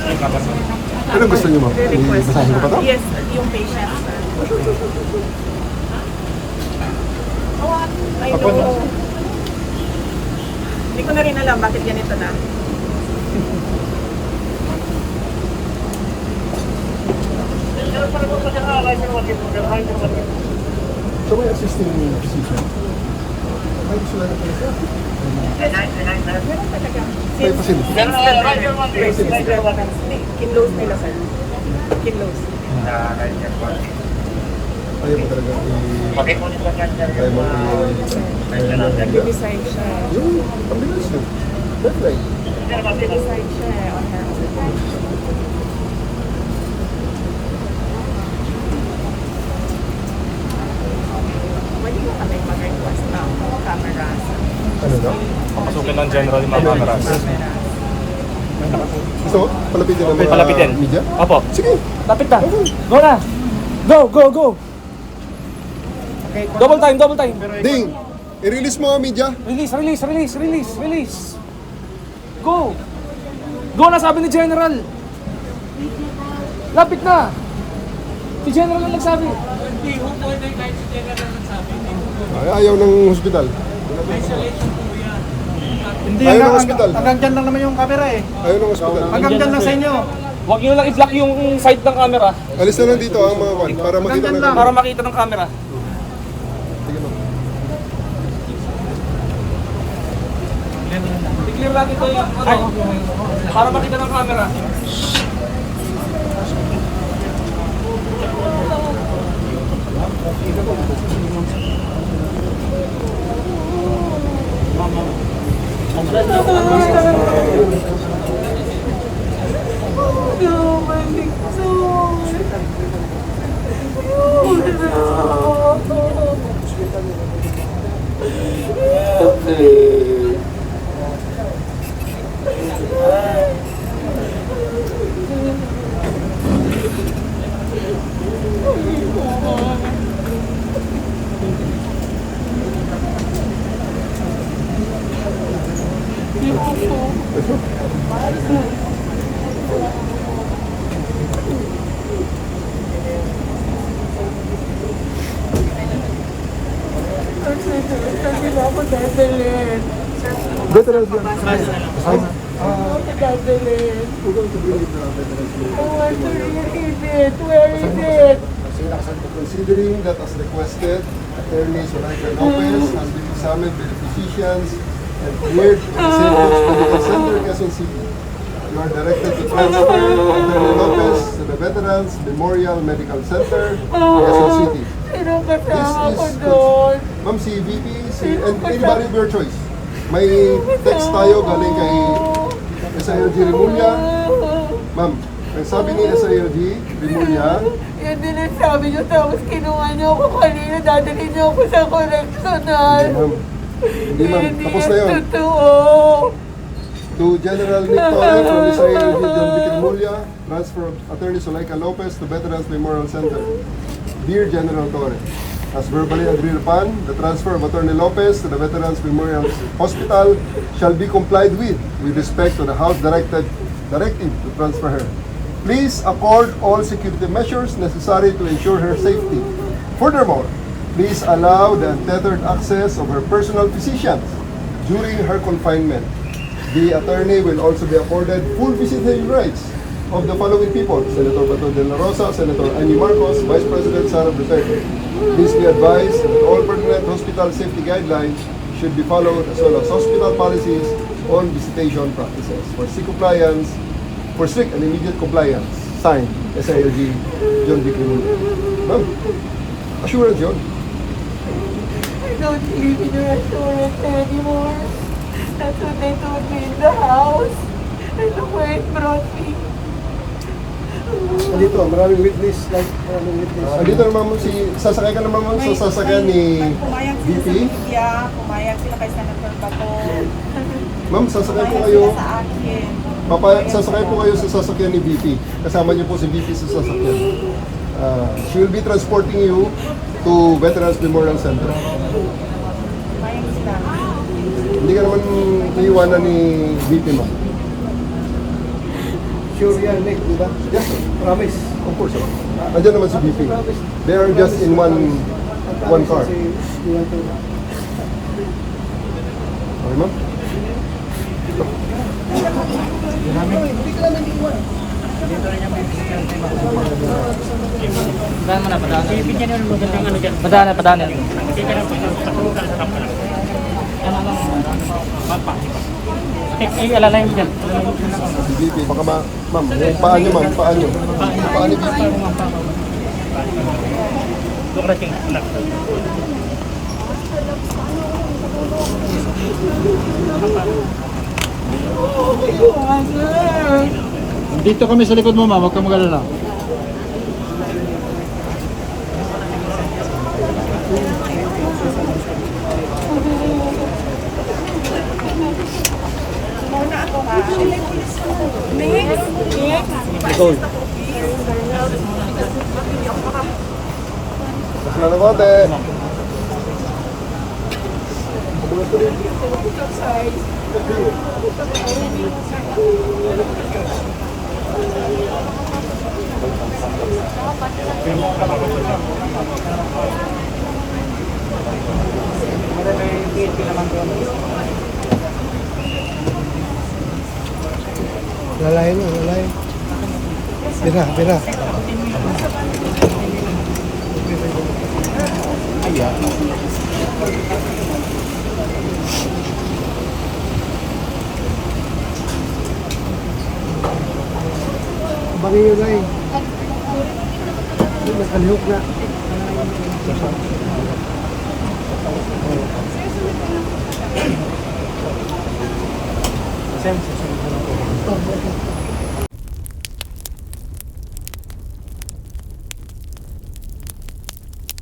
Anong gusto niyo, ma'am? Basahin ko pa to? Yes, yung patient. I know. Hindi ko na rin alam bakit ganito na. So may assisting physician. May gusto lang na pala siya. Meron talaga. May facility. Kinlose nila, sir. Kinlose. Ayaw mo talaga ayaw mo Nag-decide siya. yung ambulance yun. Deadline. Nag-decide siya on her own. Pwede mo kami mag-request ng cameras. Ano na? Papasukin ng general yung mga cameras. Gusto mo? Palapitin ng May mga palapitin. media? Opo. Sige. Lapit na. Go na. Go, go, go. Double time, double time. Ding! I-release mo ang media. Release, release, release, release, release. Go. Go na, sabi ni General. Lapit na. Si General lang nagsabi. Ay, ayaw ng hospital. Hindi, Ayaw ng hospital. hanggang dyan lang naman yung camera eh. Ayaw ng hospital. Hanggang dyan lang sa inyo. Huwag nyo lang i-block yung side ng camera Alis na lang dito ang mga kwan para makita Hanggang ng lang. para makita ng camera. Sige, ma'am. I-clear natin ito yung para makita ng camera. Sabi mo ako dadalhin. Veterans yan. Dadalhin. I want to read it. Where is it? Considering that as requested, Attorney Zoraida Lopez has been examined by the physicians and cleared in the St. Luke's Medical Center, Quezon City. You are directed to transfer Attorney Lopez to the Veterans Memorial Medical Center, Quezon City. Sino kasama ko This is doon? Ma'am, si VP, and anybody of your choice. May text tayo galing kay SILG Rimulya. Ma'am, ang sabi ni SILG Rimulya, Yan din ang sabi niyo, tapos kinuha niyo ako kanina, dadalhin niyo ako sa correctional. hindi ma'am, tapos na yun. Totoo. To General Nick Torre from SILG John Vic Rimulya, transfer of Attorney Zuleika Lopez to Veterans Memorial Center. Dear General Torre, as verbally agreed upon, the transfer of Attorney Lopez to the Veterans Memorial Hospital shall be complied with respect to the House directive to transfer her. Please accord all security measures necessary to ensure her safety. Furthermore, please allow the untethered access of her personal physicians during her confinement. The attorney will also be accorded full visitation rights of the following people: Senator Bato de la Rosa, Senator Annie Marcos, Vice President Sara Duterte. Please be advised that all pertinent hospital safety guidelines should be followed, as well as hospital policies on visitation practices. For strict and immediate compliance, signed, SILG, John Vic Rimulya. Ma'am, assurance yun. I don't believe in your assurance anymore. That's what they told me in the house. And look where it brought me. Dito, maraming witness, Dito naman sasakay ka naman ma'am sa sasakyan ni Pumayag sila VP. sa media, pumayag sila kay Senator Bato. Ma'am, sasakay po Pumayag kayo. sila sa akin. Sasakay po kayo sa sasakyan ni VP. Kasama niyo po si VP sa sasakyan. She will be transporting you to Veterans Memorial Center. Pumayag sila. Hindi ka naman iiwanan ni VP, ma'am. Sure yan, Nick, di ba? Yes, sir. Promise. Of course, sir. Nandiyan naman si VP. They are just in one car. Kasi you want to... Okay, ma'am? Padaan mo na, padaan. Bibigyan nyo ng magandang ano dyan. Padaanan, padaanan. Bibigyan nyo patulong ka sa kapwa. Ano lang, mapa. Alalay mo dyan. Si VP, baka ma'am, yung paa nyo, ma'am, paa nyo. Paa ni VP. Dukrating. Dito kami sa likod mo, ma'am. Huwag kang mag-alala. Nicole. Mas na ng konti. Lalayin mo, lalayin. Bira, bira. Bangin nyo na eh. Nakalihok na. Sam,